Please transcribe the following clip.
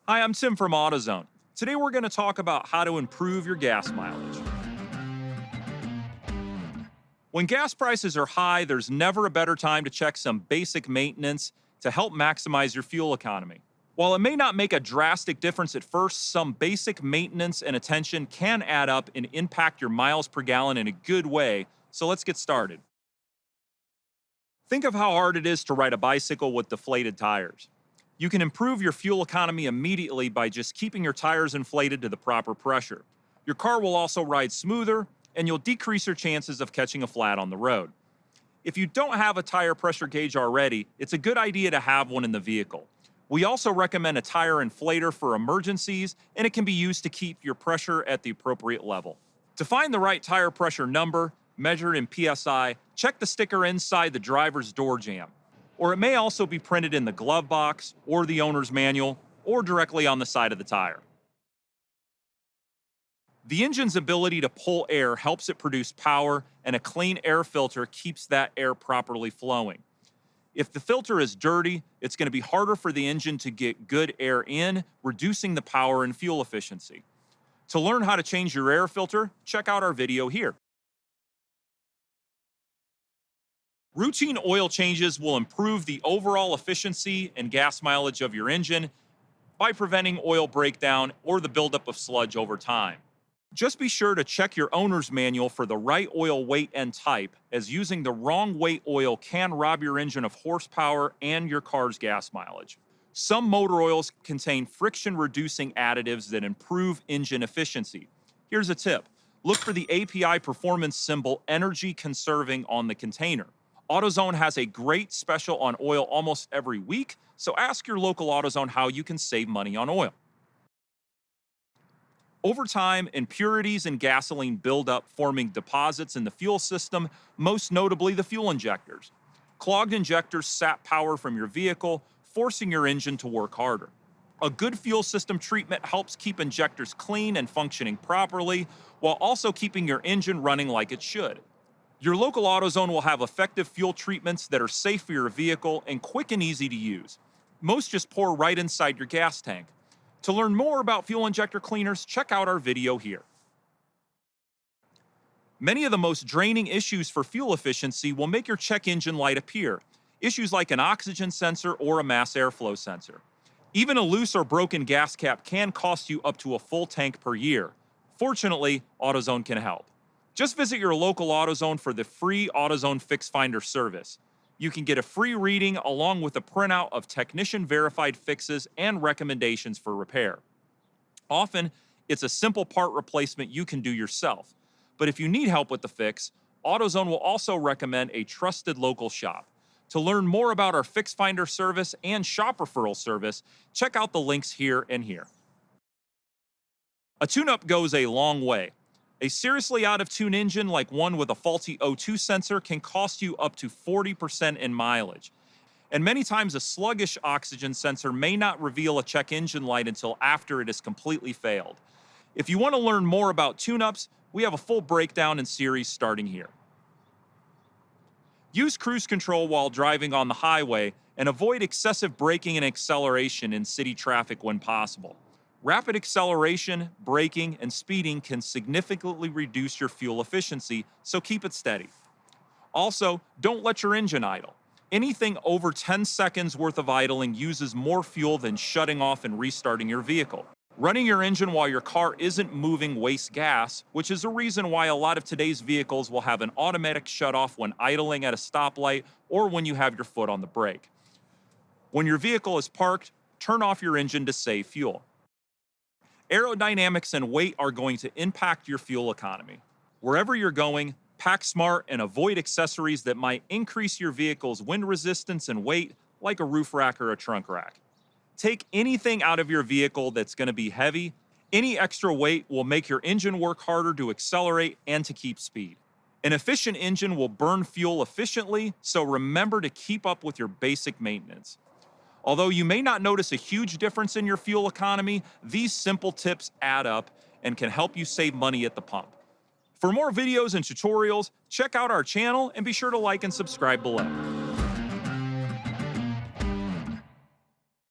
Hi, I'm Tim from AutoZone. Today we're going to talk about how to improve your gas mileage. When gas prices are high, there's never a better time to check some basic maintenance to help maximize your fuel economy. While it may not make a drastic difference at first, some basic maintenance and attention can add up and impact your miles per gallon in a good way, so let's get started. Think of how hard it is to ride a bicycle with deflated tires. You can improve your fuel economy immediately by just keeping your tires inflated to the proper pressure. Your car will also ride smoother, and you'll decrease your chances of catching a flat on the road. If you don't have a tire pressure gauge already, it's a good idea to have one in the vehicle. We also recommend a tire inflator for emergencies, and it can be used to keep your pressure at the appropriate level. To find the right tire pressure number, measured in PSI, check the sticker inside the driver's door jamb. Or it may also be printed in the glove box, or the owner's manual, or directly on the side of the tire. The engine's ability to pull air helps it produce power, and a clean air filter keeps that air properly flowing. If the filter is dirty, it's going to be harder for the engine to get good air in, reducing the power and fuel efficiency. To learn how to change your air filter, check out our video here. Routine oil changes will improve the overall efficiency and gas mileage of your engine by preventing oil breakdown or the buildup of sludge over time. Just be sure to check your owner's manual for the right oil weight and type, as using the wrong weight oil can rob your engine of horsepower and your car's gas mileage. Some motor oils contain friction-reducing additives that improve engine efficiency. Here's a tip. Look for the API performance symbol energy conserving on the container. AutoZone has a great special on oil almost every week, so ask your local AutoZone how you can save money on oil. Over time, impurities in gasoline build up, forming deposits in the fuel system, most notably the fuel injectors. Clogged injectors sap power from your vehicle, forcing your engine to work harder. A good fuel system treatment helps keep injectors clean and functioning properly, while also keeping your engine running like it should. Your local AutoZone will have effective fuel treatments that are safe for your vehicle and quick and easy to use. Most just pour right inside your gas tank. To learn more about fuel injector cleaners, check out our video here. Many of the most draining issues for fuel efficiency will make your check engine light appear. Issues like an oxygen sensor or a mass airflow sensor. Even a loose or broken gas cap can cost you up to a full tank per year. Fortunately, AutoZone can help. Just visit your local AutoZone for the free AutoZone Fix Finder service. You can get a free reading along with a printout of technician-verified fixes and recommendations for repair. Often, it's a simple part replacement you can do yourself. But if you need help with the fix, AutoZone will also recommend a trusted local shop. To learn more about our Fix Finder service and shop referral service, check out the links here and here. A tune-up goes a long way. A seriously out-of-tune engine, like one with a faulty O2 sensor, can cost you up to 40% in mileage. And many times a sluggish oxygen sensor may not reveal a check engine light until after it has completely failed. If you want to learn more about tune-ups, we have a full breakdown and series starting here. Use cruise control while driving on the highway and avoid excessive braking and acceleration in city traffic when possible. Rapid acceleration, braking, and speeding can significantly reduce your fuel efficiency, so keep it steady. Also, don't let your engine idle. Anything over 10 seconds worth of idling uses more fuel than shutting off and restarting your vehicle. Running your engine while your car isn't moving wastes gas, which is a reason why a lot of today's vehicles will have an automatic shutoff when idling at a stoplight or when you have your foot on the brake. When your vehicle is parked, turn off your engine to save fuel. Aerodynamics and weight are going to impact your fuel economy. Wherever you're going, pack smart and avoid accessories that might increase your vehicle's wind resistance and weight, like a roof rack or a trunk rack. Take anything out of your vehicle that's going to be heavy. Any extra weight will make your engine work harder to accelerate and to keep speed. An efficient engine will burn fuel efficiently, so remember to keep up with your basic maintenance. Although you may not notice a huge difference in your fuel economy, these simple tips add up and can help you save money at the pump. For more videos and tutorials, check out our channel and be sure to like and subscribe below.